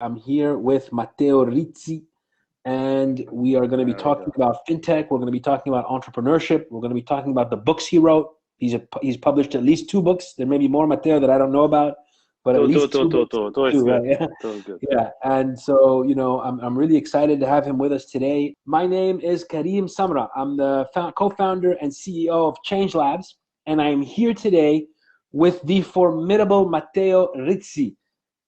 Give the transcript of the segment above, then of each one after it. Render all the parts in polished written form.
I'm here with Matteo Rizzi, and we are going to be There we talking go. about fintech. We're going to be talking about entrepreneurship. We're going to be talking about the books he wrote. He's published at least two books. There may be more, Matteo, that I don't know about, but at Two, two, least two, two two, books. two. Two is Two, right? good. Yeah. Two is good. Yeah. And so, I'm really excited to have him with us today. My name is Karim Samra. I'm the co-founder and CEO of Changelabs, and I am here today with the formidable Matteo Rizzi.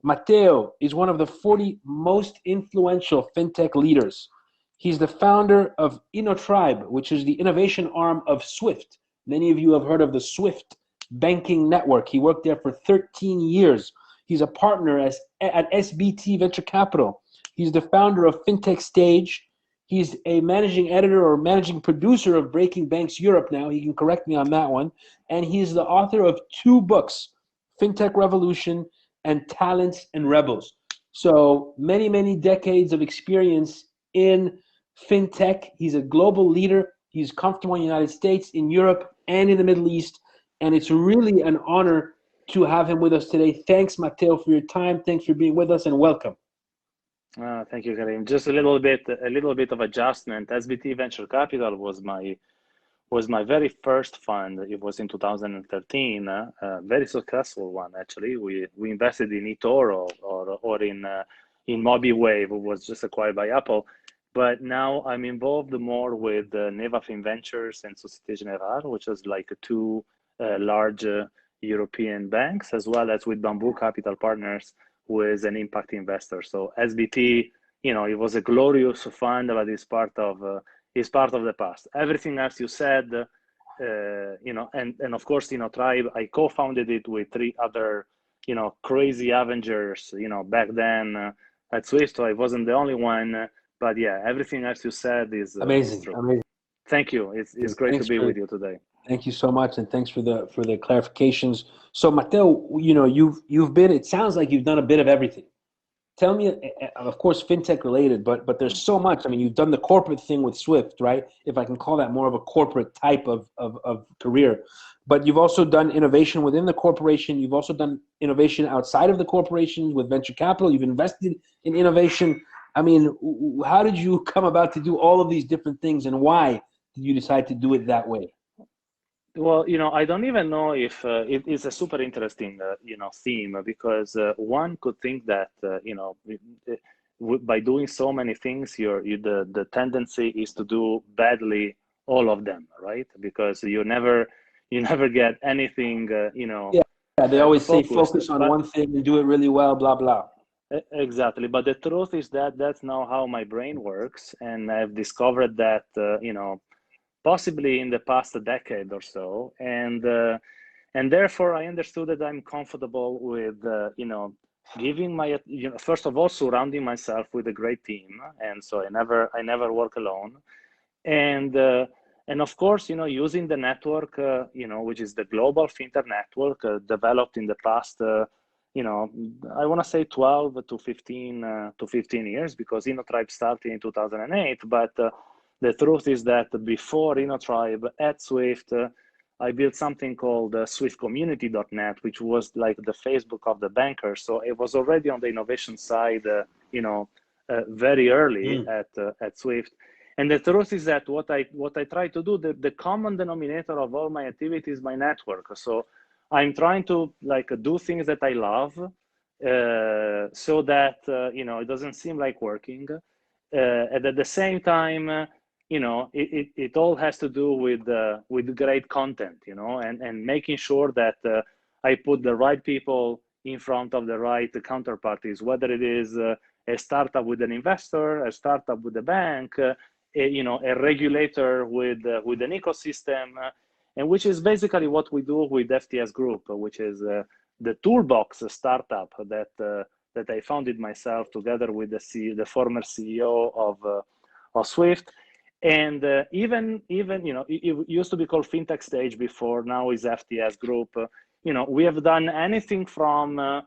Matteo is one of the 40 most influential fintech leaders. He's the founder of InnoTribe, which is the innovation arm of Swift. Many of you have heard of the Swift banking network. He worked there for 13 years. He's a partner at SBT Venture Capital. He's the founder of Fintech Stage. He's a managing editor or managing producer of Breaking Banks Europe now. He can correct me on that one. And he's the author of two books, Fintech Revolution and Talents and Rebels. So many decades of experience in fintech. He's a global leader. He's comfortable in the United States, in Europe, and in the Middle East. And it's really an honor to have him with us today. Thanks, Matteo, for your time. Thanks for being with us, and welcome. Thank you, Karim. Just a little bit of adjustment. SBT Venture Capital was my very first fund. It was in 2013, a very successful one actually. We invested in eToro or in MobiWave, who was just acquired by Apple. But now I'm involved more with Neva Ventures and Société Générale, which is like two large European banks, as well as with Bamboo Capital Partners, who is an impact investor. So SBT, it was a glorious fund, but it's part of the past. Everything else you said, and of course, Tribe, I co-founded it with three other, crazy Avengers, back then at Swift. So I wasn't the only one, but yeah, everything else you said is Amazing, true. amazing. Thank you. It's great to Thanks be for with you today. Thank you so much, and thanks for the clarifications. So, Matteo, you've been. It sounds like you've done a bit of everything. Tell me, of course, fintech related, but there's so much. I mean, you've done the corporate thing with Swift, right? If I can call that more of a corporate type of career. But you've also done innovation within the corporation. You've also done innovation outside of the corporation with venture capital. You've invested in innovation. I mean, how did you come about to do all of these different things, and why did you decide to do it that way? Well, I don't even know if it is a super interesting, theme, because one could think that, by doing so many things, the tendency is to do badly all of them, right? Because you never get anything, Yeah, they always say focused. focus on But one thing and do it really well, blah blah. exactly. But the truth is that that's not how my brain works, and I've discovered that, possibly in the past decade or so, and therefore I understood that I'm comfortable with giving first of all, surrounding myself with a great team, and so I never work alone, and of course, using the network, which is the global fintech network, developed in the past, you know I want to say 12 to 15 years, because InnoTribe started in 2008. But the truth is that before InnoTribe at Swift, I built something called swiftcommunity.net, which was like the Facebook of the bankers. So it was already on the innovation side, very early Mm. at Swift. And the truth is that what I try to do, the common denominator of all my activities is my network. So I'm trying to do things that I love, so that it doesn't seem like working, and at the same time, it all has to do with great content, and making sure that I put the right people in front of the right counterparties, whether it is a startup with an investor, a startup with a bank, a regulator with an ecosystem, and which is basically what we do with FTS Group, which is the toolbox startup that I founded myself together with the former CEO of Swift. And even it used to be called Fintech Stage before, now is FTS Group. We have done anything from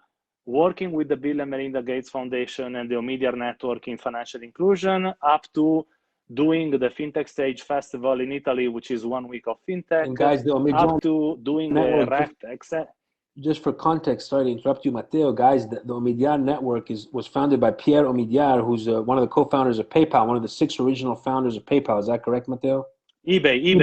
working with the Bill and Melinda Gates Foundation and the Omidyar Network in financial inclusion, up to doing the Fintech Stage Festival in Italy, which is 1 week of fintech, And guys, the up Omidyar to doing a Network, rec. just for context, sorry to interrupt you, Matteo, guys, the Omidyar network was founded by Pierre Omidyar, who's one of the co-founders of PayPal, one of the 6 original founders of PayPal. Is that correct, Matteo? eBay,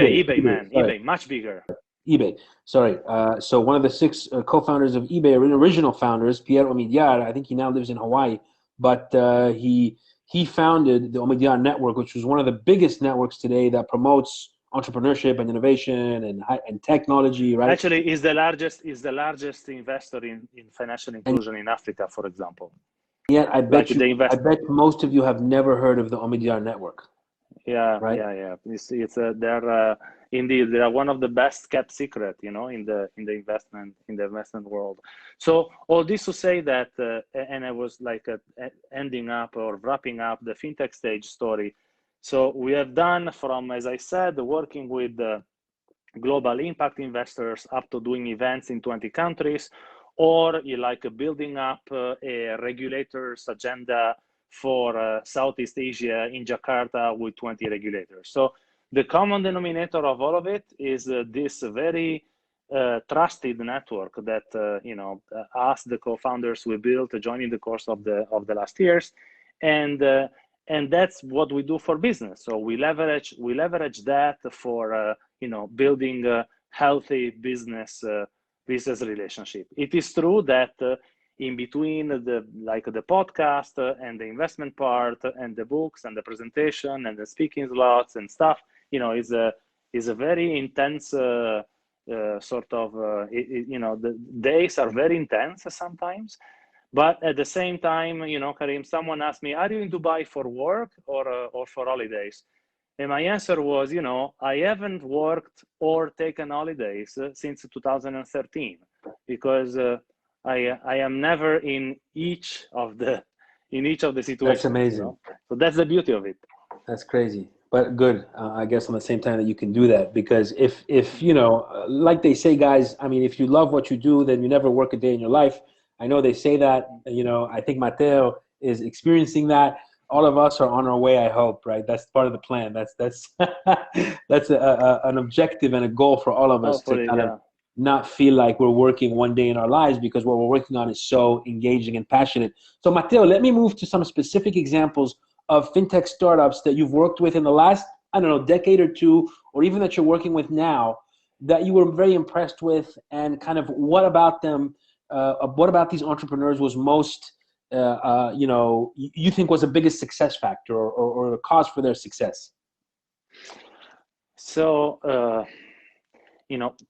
man, Sorry. eBay, much bigger. eBay, sorry. So one of the 6 co-founders of eBay, original founders, Pierre Omidyar, I think he now lives in Hawaii, but he founded the Omidyar network, which was one of the biggest networks today that promotes entrepreneurship and innovation and technology, right? Actually, is the largest investor in financial inclusion in Africa, for example. Yet I bet most of you have never heard of the Omidyar network. Yeah, right? Yeah. They're indeed, they are one of the best kept secret, in the investment world. So all this to say that, and I was like ending up or wrapping up the fintech stage story. So we have done from, as I said, working with global impact investors up to doing events in 20 countries, or building up a regulator's agenda for Southeast Asia in Jakarta with 20 regulators. So the common denominator of all of it is this very trusted network that us, the co-founders, we built joining the course of the last years, and that's what we do for business. So we leverage that for building a healthy business relationship. It is true that in between the podcast and the investment part and the books and the presentation and the speaking slots and stuff, is a very intense the days are very intense sometimes. But at the same time, Karim, someone asked me, are you in Dubai for work or for holidays? And my answer was, I haven't worked or taken holidays since 2013, because I am never in each of the situations. That's amazing. So that's the beauty of it. That's crazy, but good. I guess on the same time that you can do that, because if like they say, guys, I mean, if you love what you do, then you never work a day in your life. I know they say that, I think Matteo is experiencing that. All of us are on our way, I hope, right? That's part of the plan. That's that's an objective and a goal for all of us to kind of not feel like we're working one day in our lives, because what we're working on is so engaging and passionate. So Matteo, let me move to some specific examples of fintech startups that you've worked with in the last, decade or two, or even that you're working with now, that you were very impressed with, and kind of what about them, what about these entrepreneurs was most, you think was the biggest success factor or the cause for their success? So,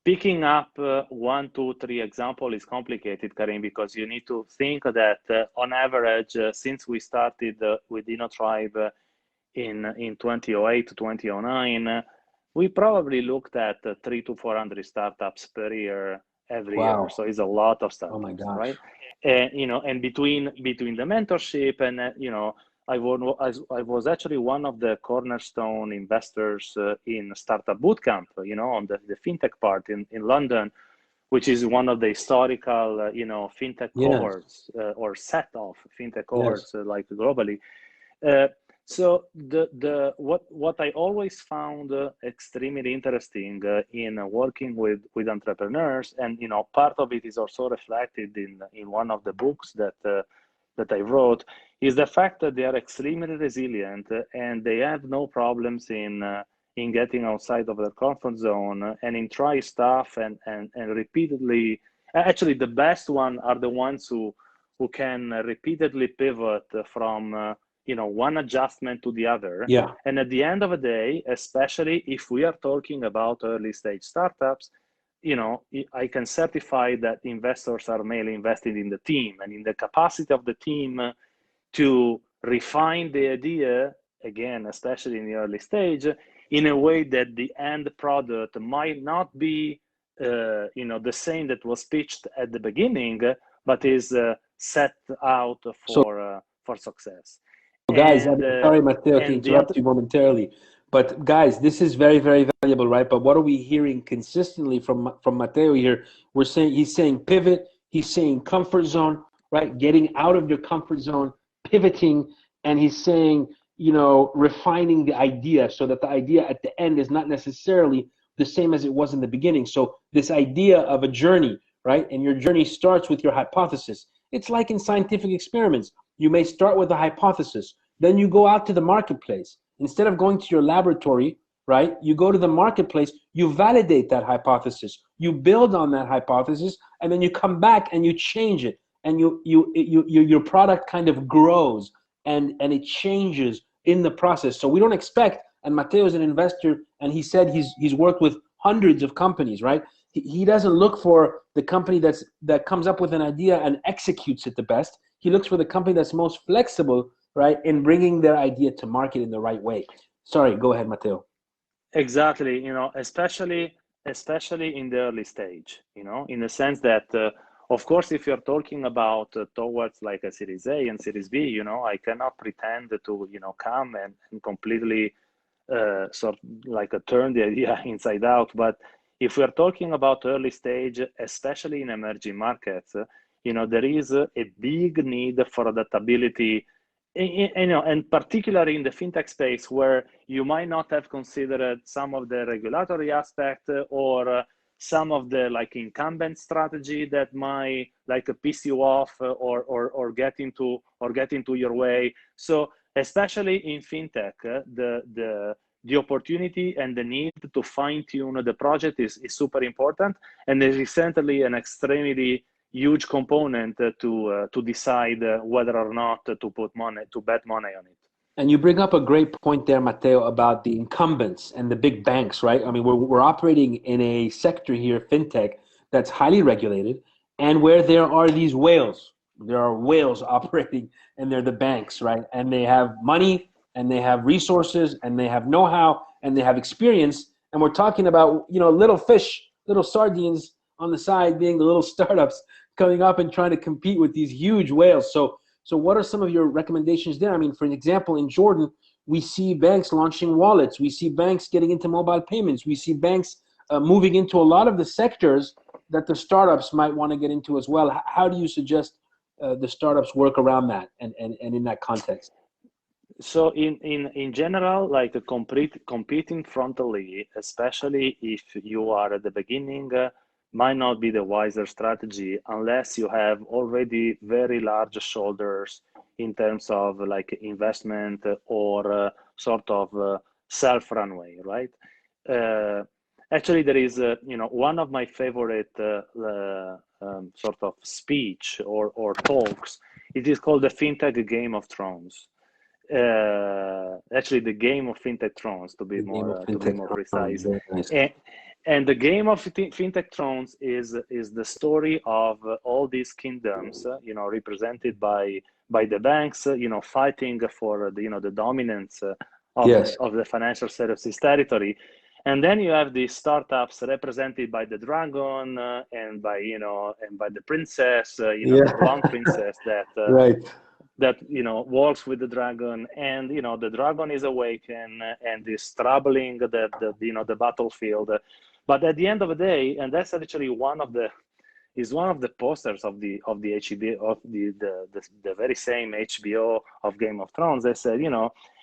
picking up 1, 2, 3 example is complicated, Karim, because you need to think that on average, since we started with InnoTribe in 2008 to 2009, we probably looked at 300 to 400 startups per year every year. So it's a lot of startups. Oh my gosh. Right? And between the mentorship and I was actually one of the cornerstone investors in Startup Bootcamp, on the fintech part in London, which is one of the historical, fintech cohorts or set of fintech cohorts globally. So what I always found extremely interesting in working with entrepreneurs, and part of it is also reflected in one of the books that I wrote, is the fact that they are extremely resilient and they have no problems in getting outside of their comfort zone and in try stuff and repeatedly. Actually, the best one are the ones who can repeatedly pivot from one adjustment to the other. Yeah. And at the end of the day, especially if we are talking about early stage startups, I can certify that investors are mainly invested in the team and in the capacity of the team to refine the idea, again, especially in the early stage, in a way that the end product might not be, the same that was pitched at the beginning, but is set out for success. Guys, I'm sorry, Matteo, to interrupt you momentarily. But guys, this is very, very valuable, right? But what are we hearing consistently from Matteo here? He's saying pivot, he's saying comfort zone, right? Getting out of your comfort zone, pivoting, and he's saying, refining the idea so that the idea at the end is not necessarily the same as it was in the beginning. So this idea of a journey, right? And your journey starts with your hypothesis. It's like in scientific experiments. You may start with a hypothesis, then you go out to the marketplace. Instead of going to your laboratory, right? You go to the marketplace, you validate that hypothesis, you build on that hypothesis, and then you come back and you change it, and your product kind of grows and it changes in the process. So we don't expect, and Matteo is an investor, and he said he's worked with hundreds of companies, right? He doesn't look for the company that comes up with an idea and executes it the best. He looks for the company that's most flexible, right, in bringing their idea to market in the right way. Sorry, go ahead, Matteo. Exactly, especially in the early stage, in the sense that, of course, if you're talking about towards like a Series A and Series B, I cannot pretend to, come and completely sort of like turn the idea inside out. But if we're talking about early stage, especially in emerging markets, there is a big need for adaptability. And particularly in the fintech space, where you might not have considered some of the regulatory aspect or some of the like incumbent strategy that might like piss you off or get into your way. So especially in fintech, the opportunity and the need to fine tune the project is super important, and there is certainly an extremely huge component to decide whether or not to bet money on it. And you bring up a great point there, Matteo, about the incumbents and the big banks, right? I mean, we're operating in a sector here, fintech, that's highly regulated, and where there are these whales. There are whales operating, and they're the banks, right? And they have money, and they have resources, and they have know-how, and they have experience. And we're talking about, little fish, little sardines on the side, being the little startups coming up and trying to compete with these huge whales. So what are some of your recommendations there? I mean, for example, in Jordan, we see banks launching wallets. We see banks getting into mobile payments. We see banks moving into a lot of the sectors that the startups might want to get into as well. How do you suggest the startups work around that and in that context? So in general, like competing frontally, especially if you are at the beginning, might not be the wiser strategy unless you have already very large shoulders in terms of like investment or sort of self-runway, right? Actually, there is one of my favorite sort of speech or talks. It is called the Fintech Game of Thrones. Actually, the Game of Fintech Thrones, to be more precise. Nice. And the Game of Fintech Thrones is the story of all these kingdoms, represented by the banks, fighting for the dominance of the financial services territory. And then you have these startups represented by the dragon and by the princess, the blonde princess that right. that walks with the dragon, and the dragon is awakened and is troubling the battlefield. But at the end of the day, and that's actually one of the posters of the HBO of the very same HBO of Game of Thrones. They said,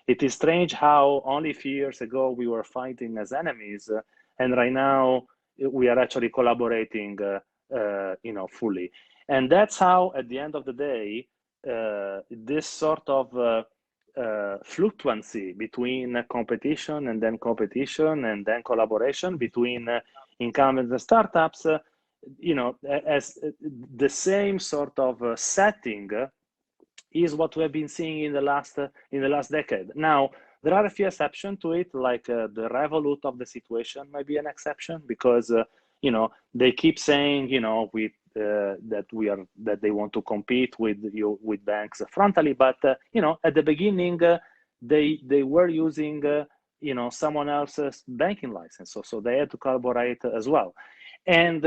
it is strange how only a few years ago we were fighting as enemies, and right now we are actually collaborating, fully. And that's how, at the end of the day, this sort of fluctuancy between competition and then collaboration between incumbents and startups, as the same sort of setting is what we have been seeing in the last decade. Now, there are a few exceptions to it, like the Revolut of the situation might be an exception, because they keep saying that they want to compete with banks frontally, but at the beginning they were using someone else's banking license, so they had to collaborate as well. And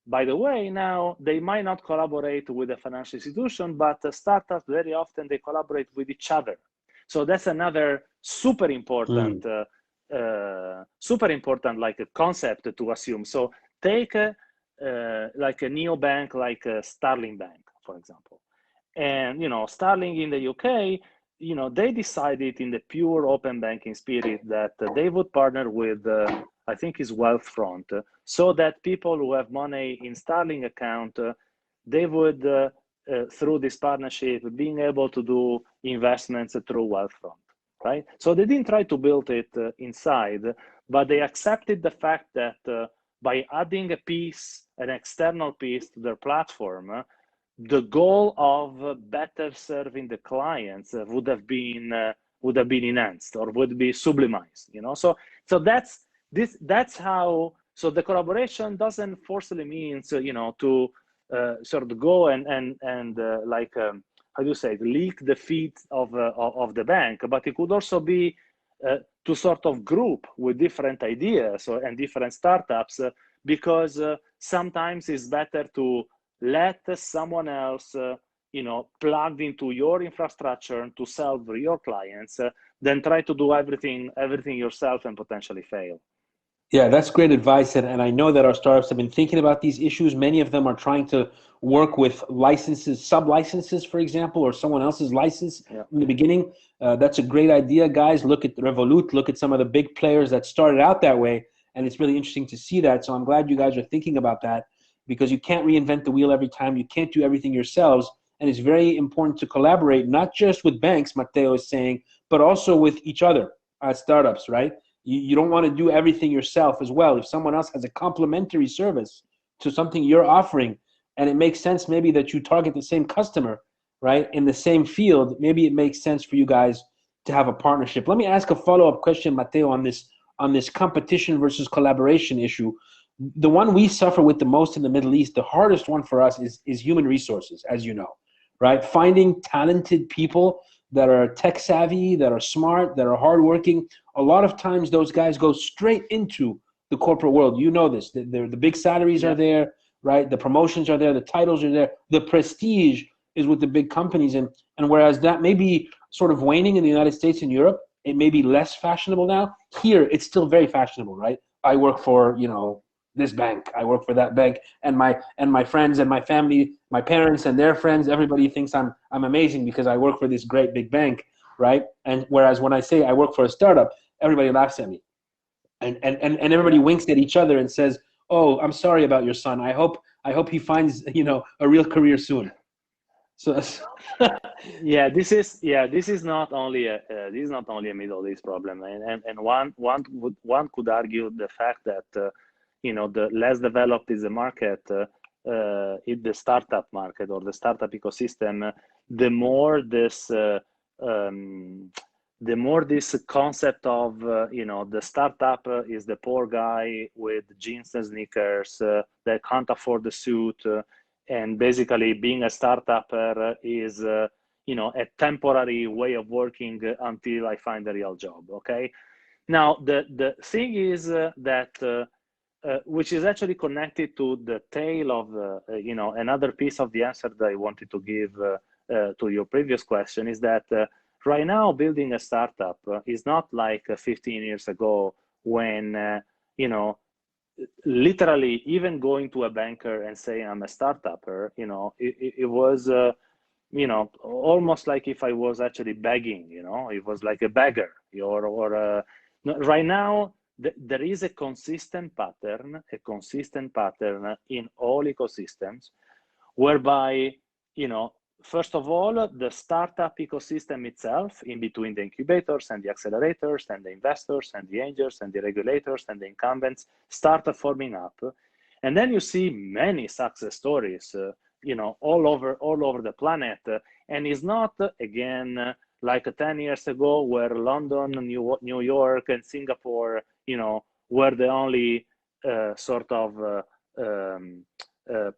by the way, now they might not collaborate with a financial institution, but startups very often they collaborate with each other. So that's another super important like a concept to assume. So take like a neobank, like a Starling Bank, for example. And Starling in the UK, they decided in the pure open banking spirit that they would partner with I think is Wealthfront, so that people who have money in Starling account, they would, through this partnership, being able to do investments through Wealthfront, right? So they didn't try to build it inside, but they accepted the fact that by adding a piece, an external piece to their platform, the goal of better serving the clients would have been enhanced or would be sublimized, you know. So that's how. So the collaboration doesn't forcibly means you know, to sort of go and like how do you say it, leak the feet of the bank, but it could also be to sort of group with different ideas and different startups, because sometimes it's better to let someone else you know, plugged into your infrastructure to serve your clients than try to do everything yourself and potentially fail. Yeah, that's great advice. And I know that our startups have been thinking about these issues. Many of them are trying to work with licenses, sub-licenses, for example, or someone else's license in the beginning. That's a great idea, guys. Look at Revolut, look at some of the big players that started out that way. And it's really interesting to see that. So I'm glad you guys are thinking about that, because you can't reinvent the wheel every time. You can't do everything yourselves. And it's very important to collaborate, not just with banks, Matteo is saying, but also with each other as startups, right? You don't want to do everything yourself as well. If someone else has a complementary service to something you're offering, and it makes sense maybe that you target the same customer, right, in the same field, maybe it makes sense for you guys to have a partnership. Let me ask a follow-up question, Matteo, on this competition versus collaboration issue. The one we suffer with the most in the Middle East, the hardest one for us is human resources, as you know, right? Finding talented people that are tech savvy, that are smart, that are hardworking. A lot of times those guys go straight into the corporate world. You know this. The big salaries are there, right? The promotions are there. The titles are there. The prestige is with the big companies. And whereas that may be sort of waning in the United States and Europe, it may be less fashionable now. Here, it's still very fashionable, right? I work for, you know, this bank, I work for that bank, and my friends and my family, my parents and their friends, everybody thinks I'm amazing because I work for this great big bank, right? And whereas when I say I work for a startup, everybody laughs at me, and everybody winks at each other and says, "Oh, I'm sorry about your son. I hope he finds, you know, a real career soon." So this is not only a Middle East problem, and one could argue the fact that you know, the less developed is the market, in the startup market or the startup ecosystem, the more this concept of you know, the startup is the poor guy with jeans and sneakers that can't afford the suit, and basically being a startupper is you know, a temporary way of working until I find a real job. Okay, now the thing is that which is actually connected to the tail of you know, another piece of the answer that I wanted to give to your previous question, is that right now building a startup is not like 15 years ago when you know, literally even going to a banker and saying I'm a startupper, you know, it was you know, almost like if I was actually begging, you know, it was like a beggar, or right now there is a consistent pattern in all ecosystems, whereby, you know, first of all, the startup ecosystem itself, in between the incubators and the accelerators and the investors and the angels and the regulators and the incumbents, start forming up. And then you see many success stories, you know, all over the planet. And it's not, again, like 10 years ago, where London, New York, and Singapore, you know, were the only sort of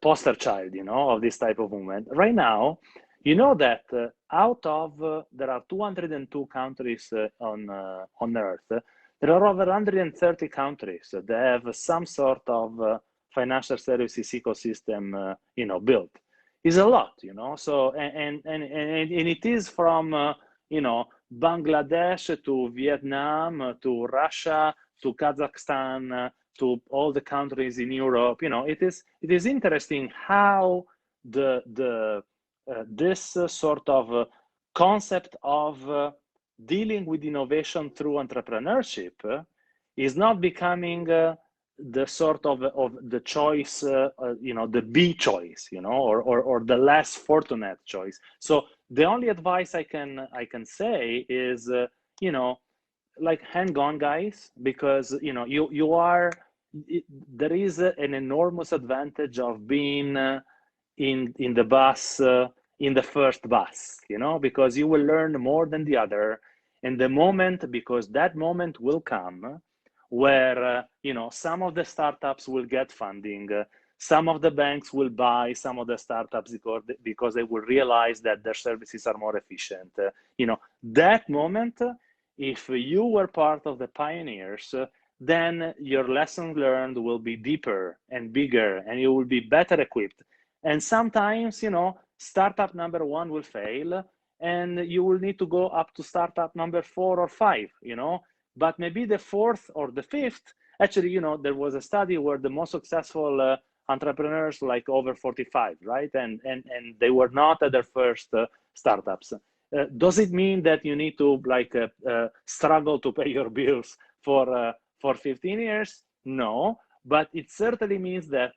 poster child, you know, of this type of movement. Right now, you know that out of there are 202 countries on Earth. There are over 130 countries that have some sort of financial services ecosystem, you know, built. Is a lot, you know. So and it is from you know, Bangladesh to Vietnam to Russia to Kazakhstan to all the countries in Europe. You know, it is interesting how this sort of concept of dealing with innovation through entrepreneurship is not becoming the sort of the choice, the B choice, or the less fortunate choice. So the only advice I can say is, like, hang on, guys, because there is an enormous advantage of being in the bus, in the first bus, because you will learn more than the other. And because that moment will come where some of the startups will get funding, some of the banks will buy some of the startups because they will realize that their services are more efficient. That moment, if you were part of the pioneers, then your lessons learned will be deeper and bigger, and you will be better equipped. And sometimes, startup number 1 will fail, and you will need to go up to startup number 4 or 5, but maybe the 4th or the 5th, actually, there was a study where the most successful entrepreneurs, like over 45, right? And they were not at their first startups. Does it mean that you need to struggle to pay your bills for 15 years? No, but it certainly means that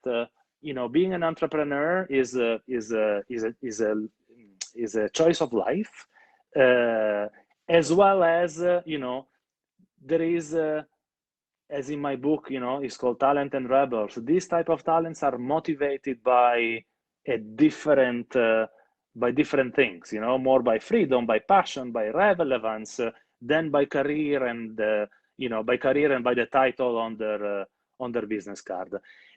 being an entrepreneur is a choice of life, as well as there is, as in my book, it's called Talent and Rebels. These type of talents are motivated by different things, more by freedom, by passion, by relevance, than by career and by the title on their business card.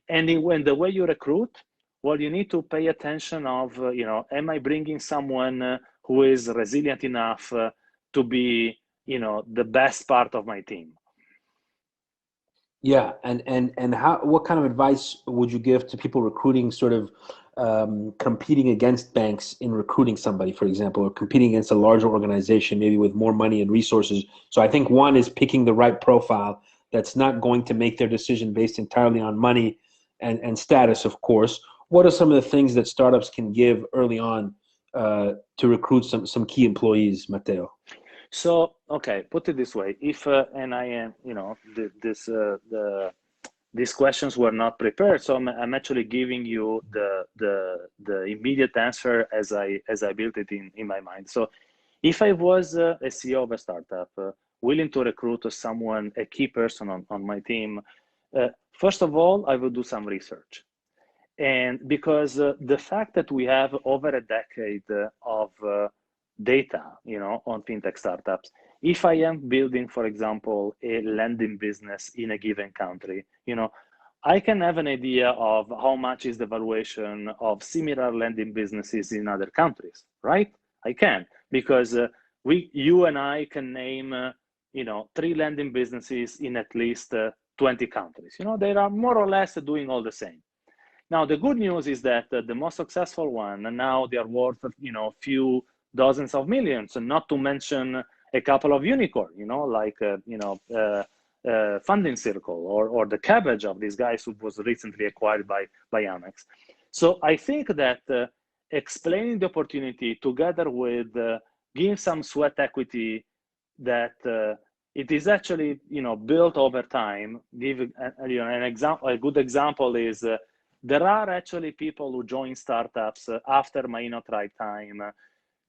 And when the way you recruit, well, you need to pay attention of, am I bringing someone who is resilient enough to be, the best part of my team? Yeah, and what kind of advice would you give to people recruiting, sort of competing against banks in recruiting somebody, for example, or competing against a larger organization, maybe with more money and resources? So I think one is picking the right profile that's not going to make their decision based entirely on money and status, of course. What are some of the things that startups can give early on to recruit some key employees, Matteo? So, okay, put it this way: if and I am, these questions were not prepared, so I'm actually giving you the immediate answer as I built it in my mind. So, if I was a CEO of a startup, willing to recruit someone, a key person on my team, first of all, I would do some research. And because the fact that we have over a decade of data, on fintech startups, if I am building, for example, a lending business in a given country, I can have an idea of how much is the valuation of similar lending businesses in other countries, right? I can, because you and I can name, 3 lending businesses in at least 20 countries. They are more or less doing all the same. Now, the good news is that the most successful one, and now they are worth, a few dozens of millions, and not to mention a couple of unicorns, like, Funding Circle or the Cabbage of these guys who was recently acquired by Amex. So I think that explaining the opportunity together with giving some sweat equity that it is actually, built over time. Give an example. A good example is there are actually people who join startups after my InnoTribe time.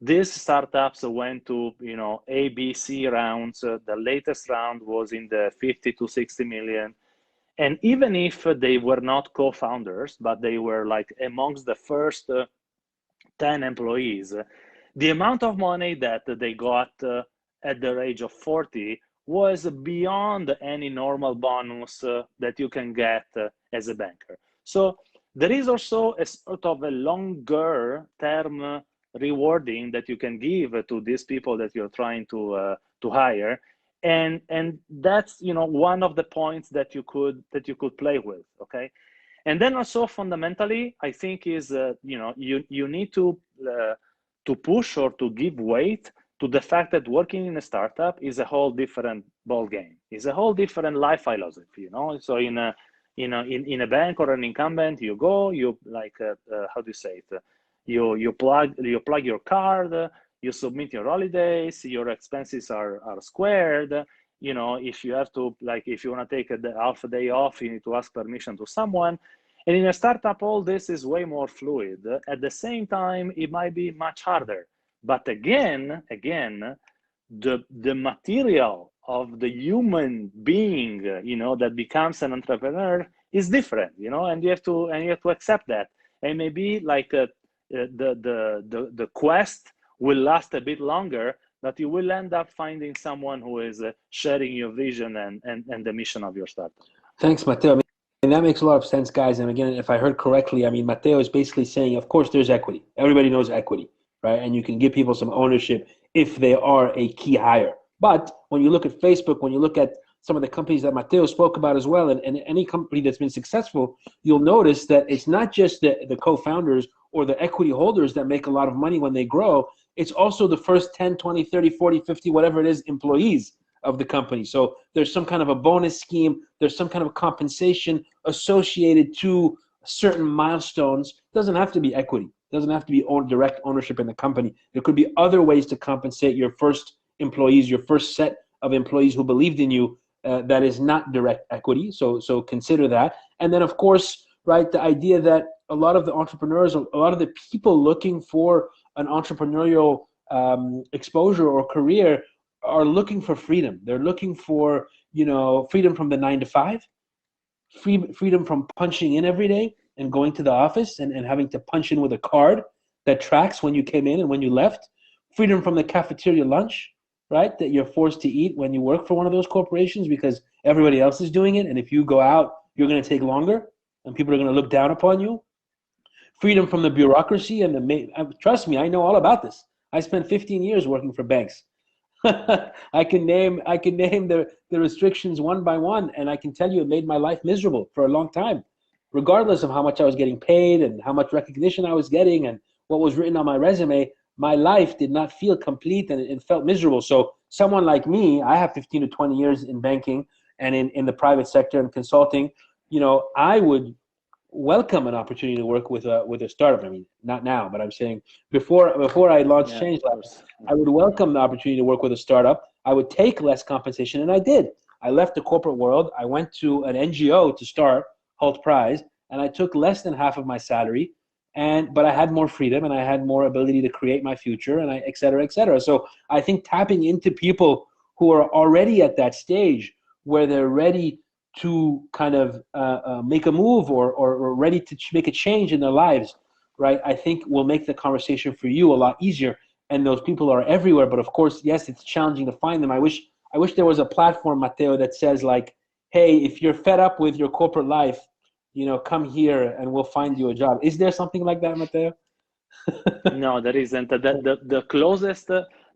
These startups went to, A, B, C rounds. The latest round was in the 50 to 60 million. And even if they were not co-founders, but they were like amongst the first 10 employees, the amount of money that they got at their age of 40 was beyond any normal bonus that you can get as a banker. So there is also a sort of a longer term rewarding that you can give to these people that you're trying to hire, and that's one of the points that you could play with. Okay, and then also fundamentally, I think is you need to push or to give weight to the fact that working in a startup is a whole different ball game. It's a whole different life philosophy. So in a bank or an incumbent, you go, you like how do you say it? You plug your card, you submit your holidays, your expenses are squared. you know, if you have to, like, if you want to take a half a day off, you need to ask permission to someone. And in a startup, all this is way more fluid. At the same time, it might be much harder. But again, the material of the human being, you know, that becomes an entrepreneur is different, you know, and you have to accept that. And maybe like the quest will last a bit longer, but you will end up finding someone who is sharing your vision and the mission of your startup. Thanks, Matteo. And that makes a lot of sense, guys. And again, if I heard correctly, I mean, Matteo is basically saying, of course, there's equity. Everybody knows equity, right? And you can give people some ownership if they are a key hire. But when you look at Facebook, when you look at some of the companies that Matteo spoke about as well, and any company that's been successful, you'll notice that it's not just the co-founders or the equity holders that make a lot of money when they grow. It's also the first 10, 20, 30, 40, 50, whatever it is, employees of the company. So there's some kind of a bonus scheme, there's some kind of compensation associated to certain milestones. It doesn't have to be equity. It doesn't have to be direct ownership in the company. There could be other ways to compensate your first employees, your first set of employees who believed in you, that is not direct equity. So consider that. And then, of course, right, the idea that a lot of the entrepreneurs, a lot of the people looking for an entrepreneurial exposure or career are looking for freedom. They're looking for, you know, freedom from the 9 to 5, freedom from punching in every day and going to the office and having to punch in with a card that tracks when you came in and when you left, freedom from the cafeteria lunch, right, that you're forced to eat when you work for one of those corporations because everybody else is doing it. And if you go out, you're going to take longer and people are going to look down upon you. Freedom from the bureaucracy and trust me, I know all about this. I spent 15 years working for banks. I can name the restrictions one by one, and I can tell you it made my life miserable for a long time, regardless of how much I was getting paid and how much recognition I was getting and what was written on my resume. My life did not feel complete and it felt miserable. So someone like me, I have 15 to 20 years in banking and in the private sector and consulting. You know, I would welcome an opportunity to work with a startup. I mean, not now, but I'm saying before I launched Changelabs, I would welcome the opportunity to work with a startup. I would take less compensation, and I did. I left the corporate world. I went to an NGO to start, Halt Prize, and I took less than half of my salary, but I had more freedom and I had more ability to create my future, and et cetera, et cetera. So I think tapping into people who are already at that stage where they're ready to kind of make a move or ready to make a change in their lives, right, I think will make the conversation for you a lot easier. And those people are everywhere. But of course, yes, it's challenging to find them. I wish there was a platform, Matteo, that says like, hey, if you're fed up with your corporate life, you know, come here and we'll find you a job. Is there something like that, Matteo? No, there isn't.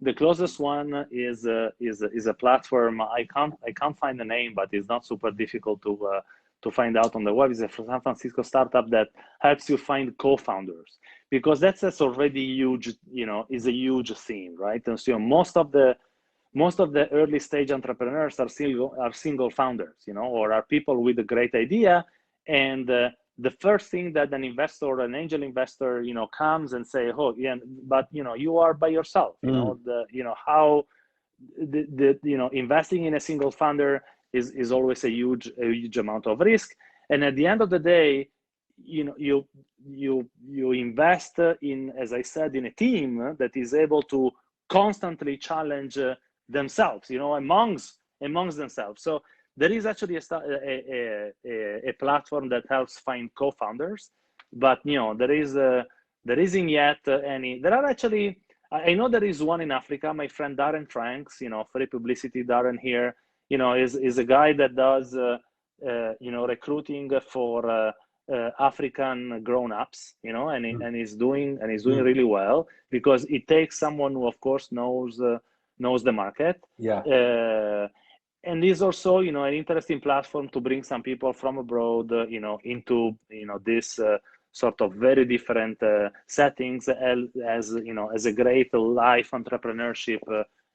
The closest one is a platform. I can't find the name, but it's not super difficult to find out on the web. It's a San Francisco startup that helps you find co-founders, because that's already huge. You know, is a huge theme, right? And so most of the early stage entrepreneurs are single founders, you know, or are people with a great idea, and the first thing that an investor or an angel investor, you know, comes and say, oh yeah, but you know, you are by yourself, you know, how investing in a single founder is always a huge amount of risk. And at the end of the day, you know, you invest in, as I said, in a team that is able to constantly challenge themselves, you know, amongst themselves. So there is actually a platform that helps find co-founders, but you know, there isn't yet any. There are actually, I know there is one in Africa. My friend Darren Franks, you know, free publicity. Darren here, you know, is a guy that does you know, recruiting for African grown-ups, you know, and he's doing really well, because it takes someone who, of course, knows the market. Yeah. And is also, you know, an interesting platform to bring some people from abroad, you know, into, you know, this sort of very different settings as you know, as a great life entrepreneurship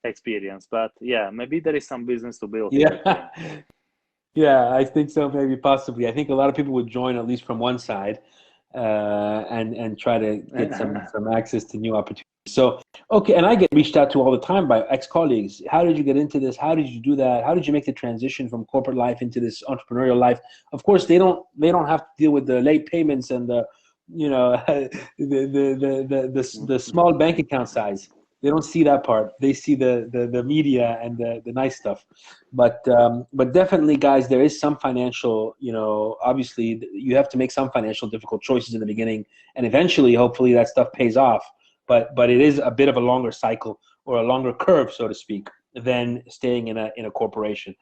experience. But yeah, maybe there is some business to build. Yeah. Yeah, I think so. Maybe possibly. I think a lot of people would join at least from one side, and try to get some access to new opportunities. So, okay, and I get reached out to all the time by ex-colleagues. How did you get into this? How did you do that? How did you make the transition from corporate life into this entrepreneurial life? Of course, they don't have to deal with the late payments and the, the small bank account size. They don't see that part. They see the media and the nice stuff. But definitely, guys, there is some financial, obviously you have to make some financial difficult choices in the beginning, and eventually, hopefully, that stuff pays off. But it is a bit of a longer cycle or a longer curve, so to speak, than staying in a corporation.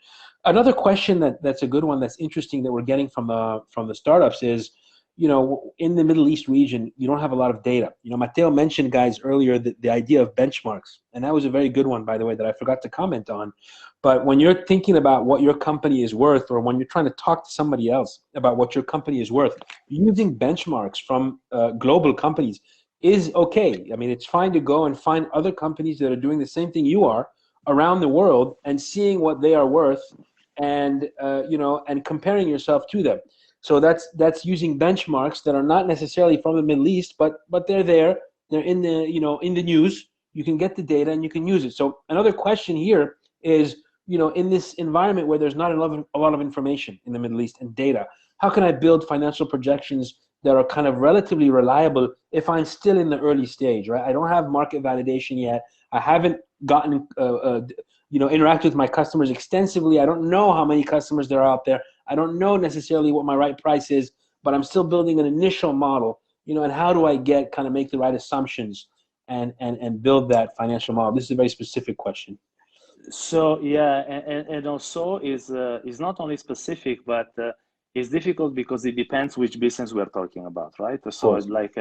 Another question that's a good one, that's interesting, that we're getting from the startups is, in the Middle East region, you don't have a lot of data. Matteo mentioned, guys, earlier the idea of benchmarks, and that was a very good one, by the way, that I forgot to comment on. But when you're thinking about what your company is worth, or when you're trying to talk to somebody else about what your company is worth, using benchmarks from global companies is okay. I mean, it's fine to go and find other companies that are doing the same thing you are around the world and seeing what they are worth, and and comparing yourself to them. So that's using benchmarks that are not necessarily from the Middle East, but they're there. They're in the in the news. You can get the data and you can use it. So another question here is, in this environment where there's not a lot of information in the Middle East and data, how can I build financial projections that are kind of relatively reliable if I'm still in the early stage, right? I don't have market validation yet. I haven't gotten, interact with my customers extensively. I don't know how many customers there are out there. I don't know necessarily what my right price is, but I'm still building an initial model, and how do I make the right assumptions and build that financial model? This is a very specific question. So yeah, and also is not only specific, but it's difficult because it depends which business we're talking about, right? So it's like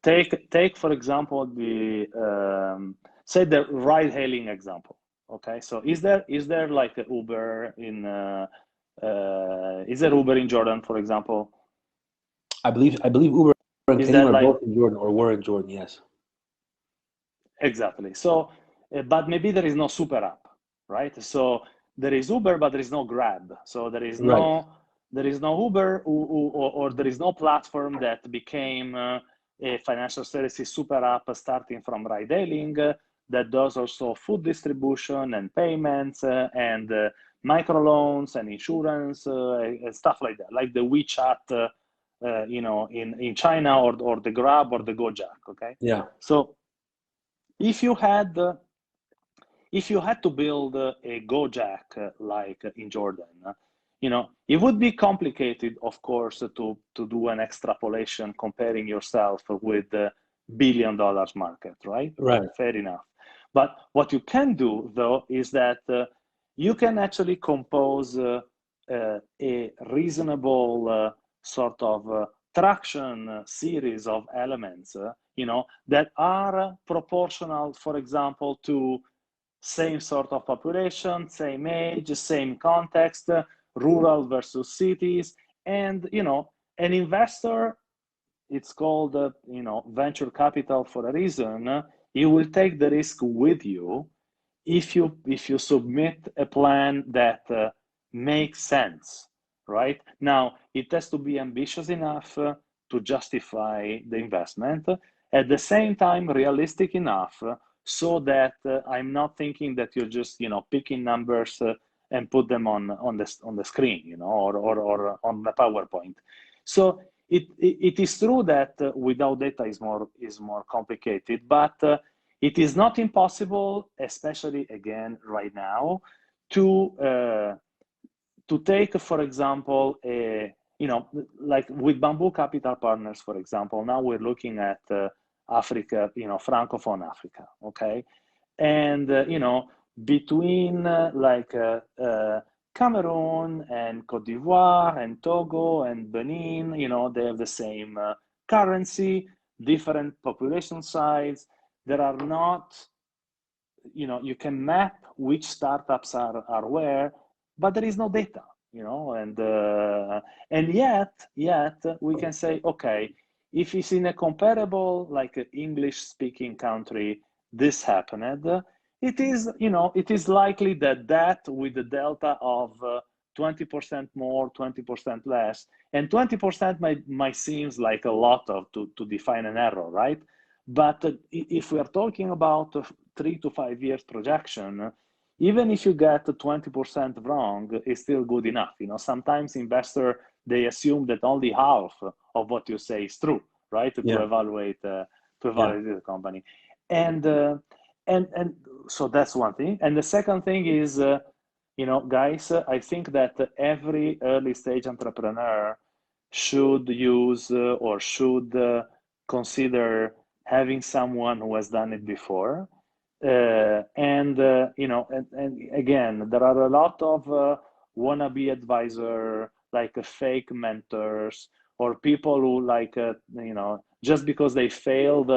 take for example the say the ride-hailing example. Okay, so is there like a Uber in is there Uber in Jordan, for example? I believe Uber and Karim are both in Jordan, or were in Jordan, yes. Exactly. So, but maybe there is no super app, right? So there is Uber, but there is no Grab. So there is no Uber, or there is no platform that became a financial services super app starting from ride-hailing that does also food distribution and payments and microloans and insurance and stuff like that, like the WeChat, in China, or the Grab or the Gojek. Okay. Yeah. So if you had to build a Gojek like in Jordan, it would be complicated, of course, to do an extrapolation comparing yourself with the $1 billion market, right? Right. Fair enough. But what you can do, though, is that you can actually compose a reasonable sort of traction series of elements, that are proportional, for example, to same sort of population, same age, same context, rural versus cities, and an investor, it's called venture capital for a reason. You will take the risk with you if you submit a plan that makes sense, right? Now, it has to be ambitious enough to justify the investment, at the same time realistic enough so that I'm not thinking that you're just picking numbers and put them on the screen, or on the PowerPoint. So it is true that without data is more complicated, but it is not impossible, especially again right now, to take, for example, like with Bamboo Capital Partners, for example. Now we're looking at Africa, Francophone Africa, okay, and between Cameroon and Cote d'Ivoire and Togo and Benin, they have the same currency, different population size. There are not, you can map which startups are where, but there is no data, and yet we can say, okay, if it's in a comparable, like English-speaking country, this happened, it is likely that with the delta of 20% more, 20% less, and 20% might seems like a lot to define an error, right? But if we are talking about 3 to 5 years projection, even if you get 20% wrong, it's still good enough. Sometimes investors, they assume that only half of what you say is true, right? To evaluate the company. And so that's one thing. And the second thing is, guys, I think that every early stage entrepreneur should use or should consider having someone who has done it before. And again, there are a lot of wannabe advisor, like fake mentors, or people who just because they failed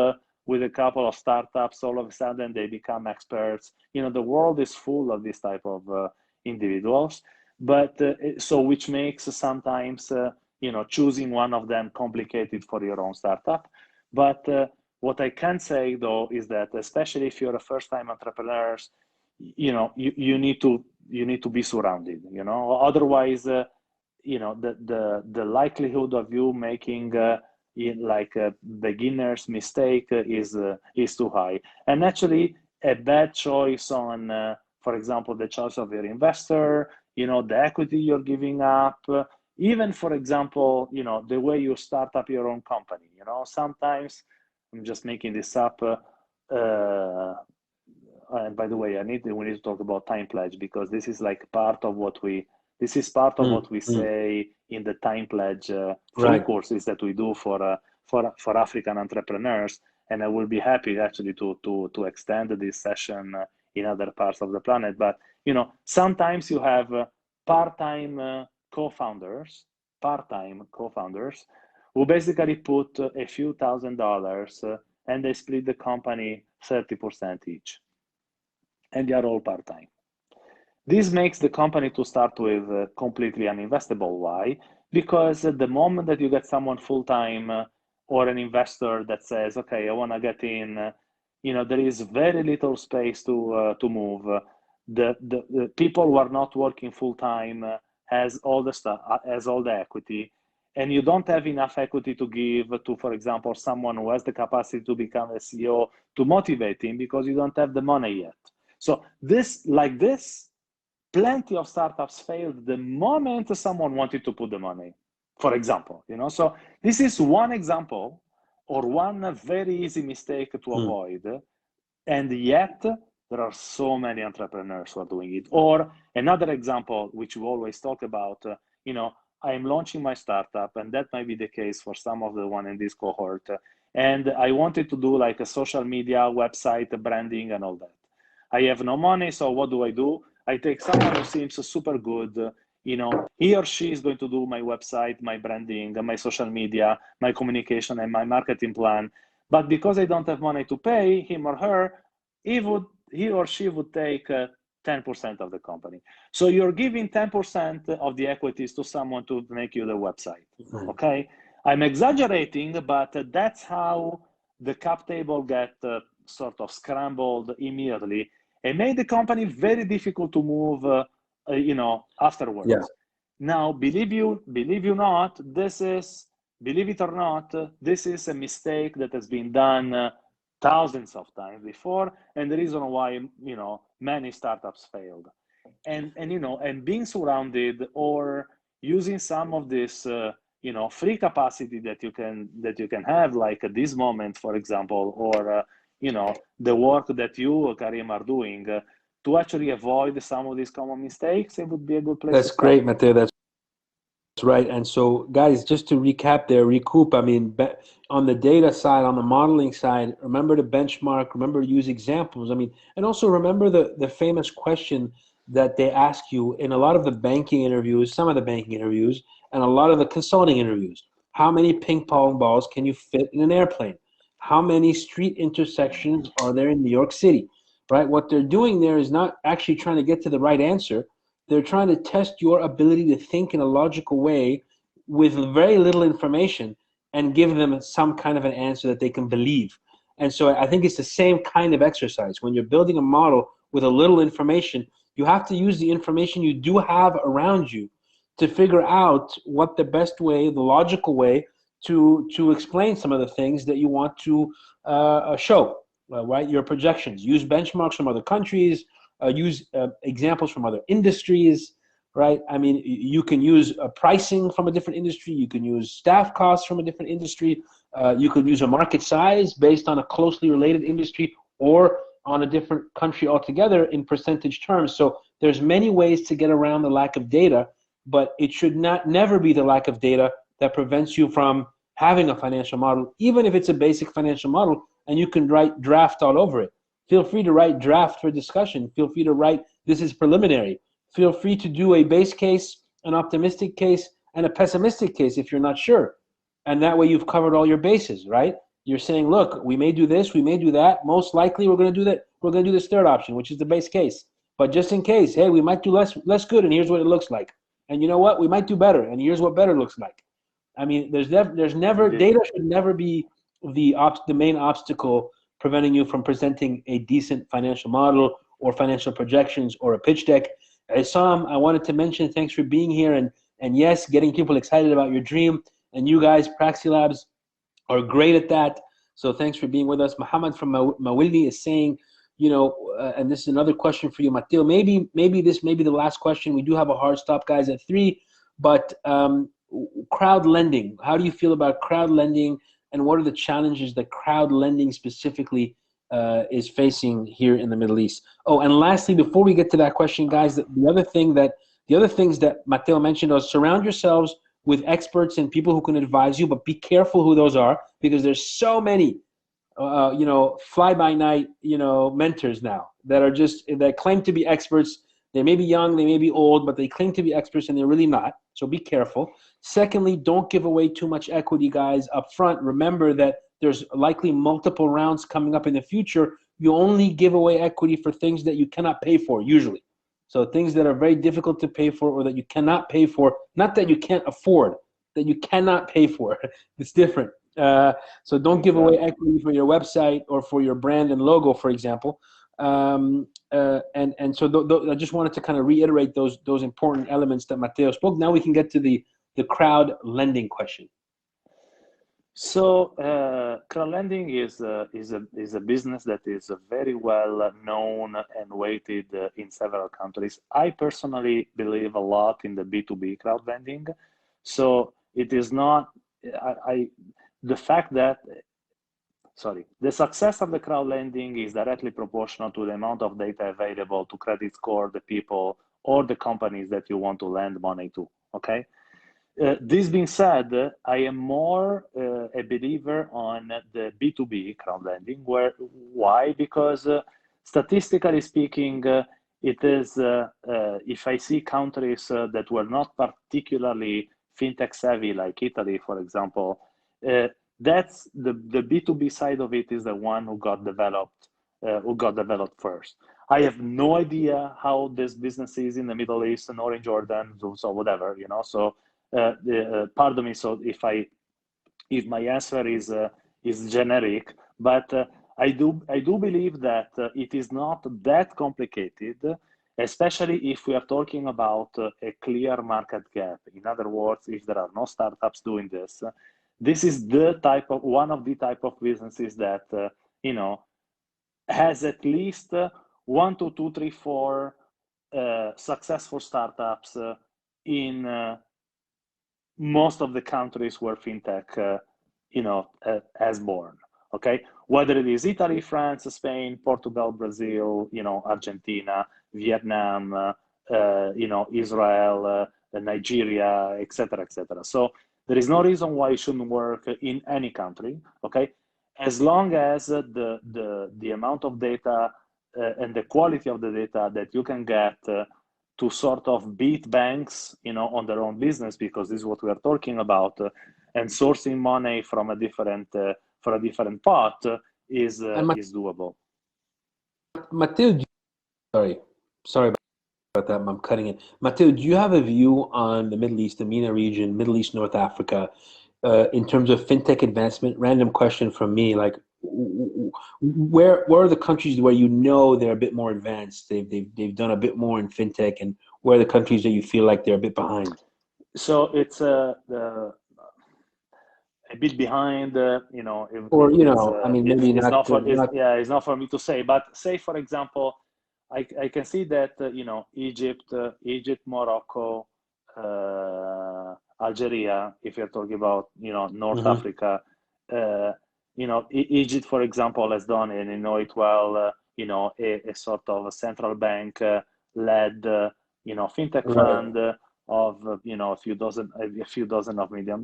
with a couple of startups, all of a sudden they become experts. The world is full of this type of individuals, but so which makes sometimes choosing one of them complicated for your own startup. But what I can say though is that especially if you're a first-time entrepreneur, you need to be surrounded. Otherwise, the likelihood of you making like a beginner's mistake is too high. And actually, a bad choice on, for example, the choice of your investor, the equity you're giving up. Even, for example, the way you start up your own company. Sometimes, I'm just making this up. And by the way, we need to talk about time pledge, because this is like part of what we say in the time pledge free courses that we do for African entrepreneurs. And I will be happy actually to extend this session in other parts of the planet. But sometimes you have part-time co-founders who basically put a few $1,000s and they split the company 30% each, and they are all part-time. This makes the company to start with completely uninvestable. Why? Because at the moment that you get someone full-time or an investor that says, okay, I want to get in, there is very little space to move. The people who are not working full-time has all the stuff, has all the equity, and you don't have enough equity to give to, for example, someone who has the capacity to become a CEO to motivate him, because you don't have the money yet. So plenty of startups failed the moment someone wanted to put the money, for example. So this is one example, or one very easy mistake to avoid, and yet there are so many entrepreneurs who are doing it. Or another example, which we always talk about, I'm launching my startup, and that might be the case for some of the one in this cohort, and I wanted to do like a social media, website, branding, and all that. I have no money, so what do? I take someone who seems super good. He or she is going to do my website, my branding, my social media, my communication, and my marketing plan. But because I don't have money to pay him or her, he or she would take 10% of the company. So you're giving 10% of the equities to someone to make you the website. Okay? I'm exaggerating, but that's how the cap table get sort of scrambled immediately, and made the company very difficult to move, afterwards. Yeah. Now, believe it or not, this is a mistake that has been done thousands of times before, and the reason why many startups failed. And being surrounded or using some of this free capacity that you can have, like at this moment, for example, or the work that you, Karim, are doing to actually avoid some of these common mistakes, it would be a good place to start. That's great, Matteo. That's right. And so, guys, just to recoup, I mean, on the data side, on the modeling side, remember to benchmark, remember to use examples. I mean, and also remember the famous question that they ask you in a lot of the banking interviews, some of the banking interviews, and a lot of the consulting interviews. How many ping pong balls can you fit in an airplane? How many street intersections are there in New York City, right? What they're doing there is not actually trying to get to the right answer. They're trying to test your ability to think in a logical way with very little information and give them some kind of an answer that they can believe. And so I think it's the same kind of exercise. When you're building a model with a little information, you have to use the information you do have around you to figure out what the best way, the logical way to explain some of the things that you want to show, right? Your projections. Use benchmarks from other countries. Use examples from other industries, right? I mean, you can use pricing from a different industry. You can use staff costs from a different industry. You could use a market size based on a closely related industry or on a different country altogether in percentage terms. So there's many ways to get around the lack of data, but it should never be the lack of data that prevents you from having a financial model, even if it's a basic financial model and you can write draft all over it. Feel free to write draft for discussion. Feel free to write, this is preliminary. Feel free to do a base case, an optimistic case, and a pessimistic case if you're not sure. And that way you've covered all your bases, right? You're saying, look, we may do this, we may do that. Most likely we're going to do that. We're going to do this third option, which is the base case. But just in case, hey, we might do less good, and here's what it looks like. And you know what? We might do better, and here's what better looks like. I mean, there's never data should never be the main obstacle preventing you from presenting a decent financial model or financial projections or a pitch deck. Isam, I wanted to mention, thanks for being here, and yes, getting people excited about your dream. And you guys, Praxilabs, are great at that. So thanks for being with us. Muhammad from Mawilli is saying, you know, and this is another question for you, Matteo. Maybe this may be the last question. We do have a hard stop, guys, at 3. But crowd lending. How do you feel about crowd lending, and what are the challenges that crowd lending specifically is facing here in the Middle East? Oh, and lastly, before we get to that question, guys, the other things that Matteo mentioned are surround yourselves with experts and people who can advise you, but be careful who those are, because there's so many, you know, fly-by-night, you know, mentors now that claim to be experts. They may be young, they may be old, but they claim to be experts and they're really not. So be careful. Secondly, don't give away too much equity, guys, up front. Remember that there's likely multiple rounds coming up in the future. You only give away equity for things that you cannot pay for, usually. So things that are very difficult to pay for or that you cannot pay for, not that you can't afford, that you cannot pay for. It's different. So don't give away equity for your website or for your brand and logo, for example. And so I just wanted to kind of reiterate those important elements that Matteo spoke. Now we can get to the crowd lending question. So crowd lending is a business that is very well known and weighted in several countries. I personally believe a lot in the B2B crowd lending. So it is not the fact that the success of the crowd lending is directly proportional to the amount of data available to credit score the people or the companies that you want to lend money to. Okay. This being said, I am more a believer on the B2B crowd lending. Why? Because statistically speaking, it is, if I see countries that were not particularly fintech savvy, like Italy, for example, that's the B2B side of it is the one who got developed first. I have no idea how this business is in the Middle East or in Jordan, so whatever, you know. So pardon me. So if my answer is generic, but I do believe that it is not that complicated, especially if we are talking about a clear market gap. In other words, if there are no startups doing this, this is one of the type of businesses that you know, has at least 1 to 2, 3, 4 successful startups in most of the countries where fintech, you know, has born. Okay, whether it is Italy, France, Spain, Portugal, Brazil, you know, Argentina, Vietnam, you know, Israel, Nigeria, etc., etc. So there is no reason why it shouldn't work in any country. Okay, as long as the amount of data and the quality of the data that you can get to sort of beat banks, you know, on their own business, because this is what we are talking about, and sourcing money from a different pot is doable. Matteo, sorry about that. I'm cutting it. Matteo, do you have a view on the Middle East, the MENA region, Middle East, North Africa, in terms of fintech advancement? Random question from me, like, where are the countries where you know they're a bit more advanced, they've done a bit more in fintech, and where are the countries that you feel like they're a bit behind? So it's a bit behind, Or I mean, maybe it's not. it's not for me to say. But say, for example, I can see that Egypt, Morocco, Algeria, if you're talking about North Africa, Egypt, for example, has done, and you know it well, a sort of a central bank led fintech fund of a few dozen of $1 million.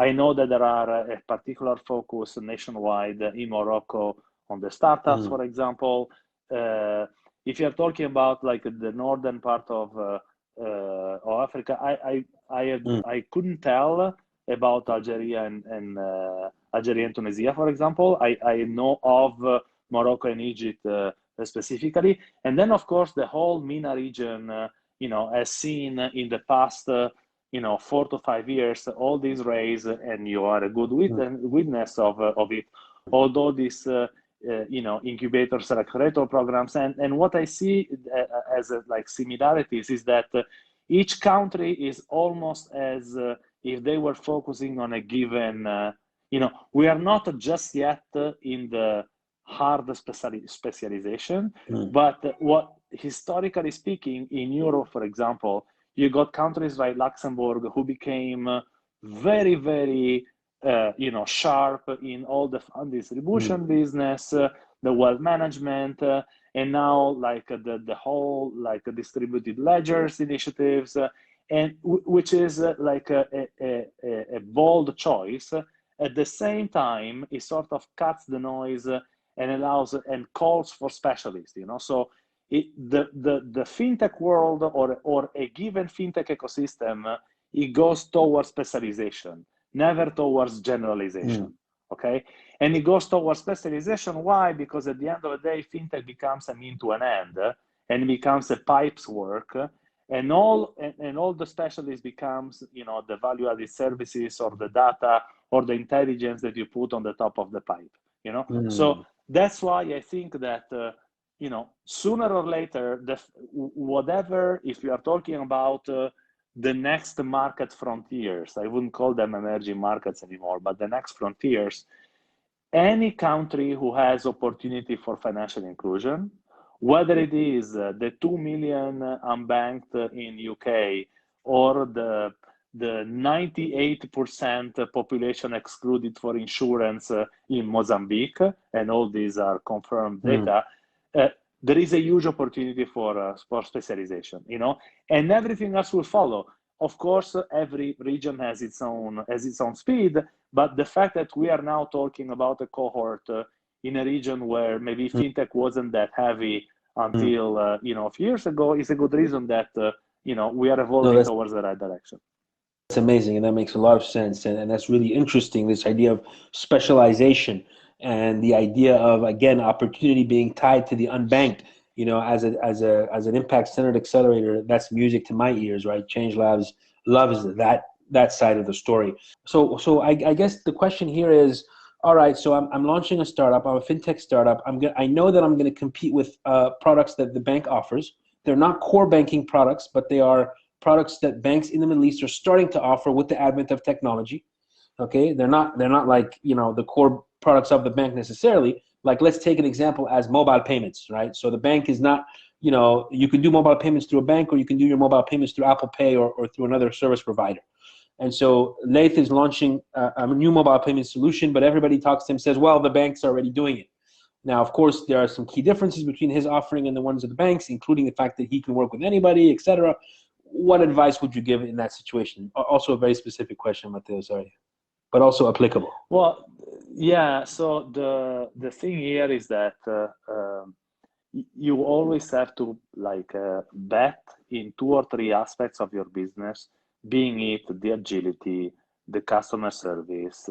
I know that there are a particular focus nationwide in Morocco on the startups, for example. If you're talking about like the northern part of Africa, I couldn't tell about Algeria and Tunisia, for example. I know of Morocco and Egypt specifically, and then of course the whole MENA region, has seen in the past 4 to 5 years all these raise, and you are a good witness of it. Although these incubators and accelerator programs, and what I see as like similarities is that each country is almost as if they were focusing on a given. We are not just yet in the hard specialization, but what historically speaking in Europe, for example, you got countries like Luxembourg who became very, very sharp in all the fund distribution business, the wealth management, and now like the whole like distributed ledgers initiatives, and which is like a bold choice. At the same time, it sort of cuts the noise and allows and calls for specialists. So the fintech world or a given fintech ecosystem, it goes towards specialization, never towards generalization. Okay, and it goes towards specialization. Why? Because at the end of the day, fintech becomes a mean to an end, and it becomes a pipes work, and all the specialists becomes the value-added services or the data or the intelligence that you put on the top of the pipe. So that's why I think that sooner or later, whatever, if you are talking about the next market frontiers, I wouldn't call them emerging markets anymore, but the next frontiers, any country who has opportunity for financial inclusion, whether it is the 2 million unbanked in UK or the 98% population excluded for insurance in Mozambique, and all these are confirmed data, there is a huge opportunity for specialization, and everything else will follow. Of course, every region has its own speed, but the fact that we are now talking about a cohort in a region where maybe fintech wasn't that heavy until a few years ago is a good reason that we are evolving towards the right direction. That's amazing, and that makes a lot of sense, and that's really interesting. This idea of specialization and the idea of, again, opportunity being tied to the unbanked. As an impact-centered accelerator, that's music to my ears, right? Changelabs loves that side of the story. So I guess the question here is, all right, so I'm launching a startup. I'm a fintech startup. I know that I'm going to compete with products that the bank offers. They're not core banking products, but they are products that banks in the Middle East are starting to offer with the advent of technology. Okay, they're not like the core products of the bank necessarily. Like, let's take an example as mobile payments, right? So the bank is not, you can do mobile payments through a bank, or you can do your mobile payments through Apple Pay or through another service provider. And so Laith is launching a new mobile payment solution, but everybody talks to him, says, well, the bank's already doing it. Now, of course, there are some key differences between his offering and the ones of the banks, including the fact that he can work with anybody, etc. What advice would you give in that situation? Also a very specific question, Matteo, sorry, but also applicable. Well, yeah, so the thing here is that you always have to bet in 2 or 3 aspects of your business, being it the agility, the customer service,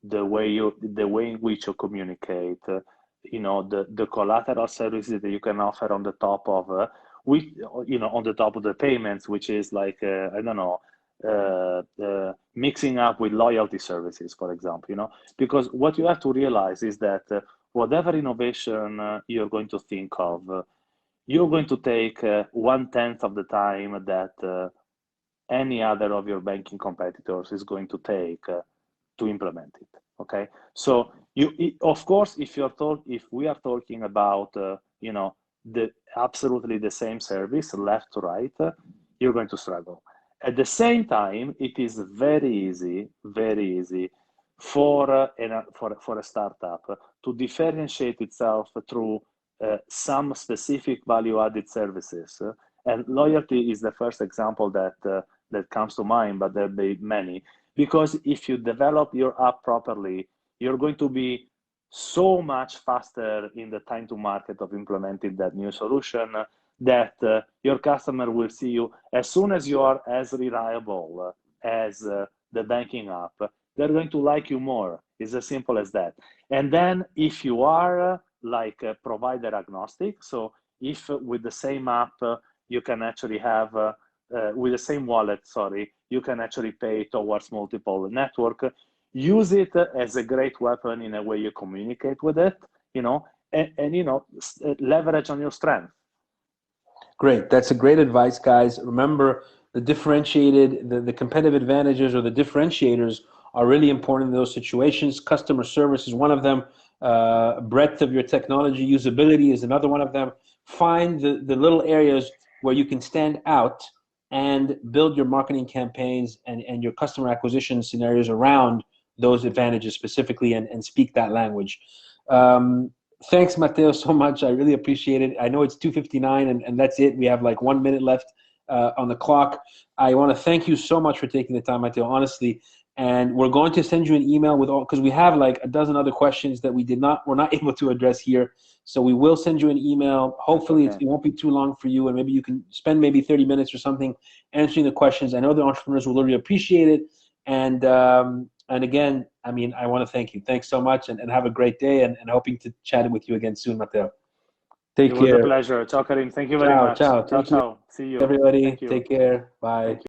the way in which you communicate, the collateral services that you can offer on the top of on the top of the payments, which is like mixing up with loyalty services, for example, because what you have to realize is that whatever innovation you're going to think of, you're going to take 1/10 of the time that any other of your banking competitors is going to take to implement it. Okay, so of course, if we are talking about absolutely the same service left to right, you're going to struggle. At the same time, it is very easy for a startup to differentiate itself through some specific value-added services. And loyalty is the first example that comes to mind, but there'll be many. Because if you develop your app properly, you're going to be so much faster in the time to market of implementing that new solution that your customer will see you as soon as you are as reliable as the banking app. They're going to like you more. It's as simple as that. And then if you are like provider agnostic, so if with the same app you can actually have with the same wallet, you can actually pay towards multiple network. Use it as a great weapon in a way you communicate with it, and leverage on your strength. Great. That's a great advice, guys. Remember, the differentiated, the competitive advantages or the differentiators are really important in those situations. Customer service is one of them. Breadth of your technology, usability is another one of them. Find the little areas where you can stand out and build your marketing campaigns and your customer acquisition scenarios around those advantages specifically, and speak that language. Thanks, Matteo, so much. I really appreciate it. I know it's 2:59 and that's it. We have like 1 minute left on the clock. I want to thank you so much for taking the time, Matteo, honestly. And we're going to send you an email with all, because we have like a dozen other questions that we're not able to address here. So we will send you an email. Hopefully it won't be too long for you, and maybe you can spend maybe 30 minutes or something answering the questions. I know the entrepreneurs will really appreciate it. And again, I mean, I want to thank you. Thanks so much, and have a great day, and hoping to chat with you again soon, Matteo. Take care. It was a pleasure. Ciao, Karim. Thank you very much. Ciao. Ciao. See you. Everybody, Thank you. take care. Bye. Thank you.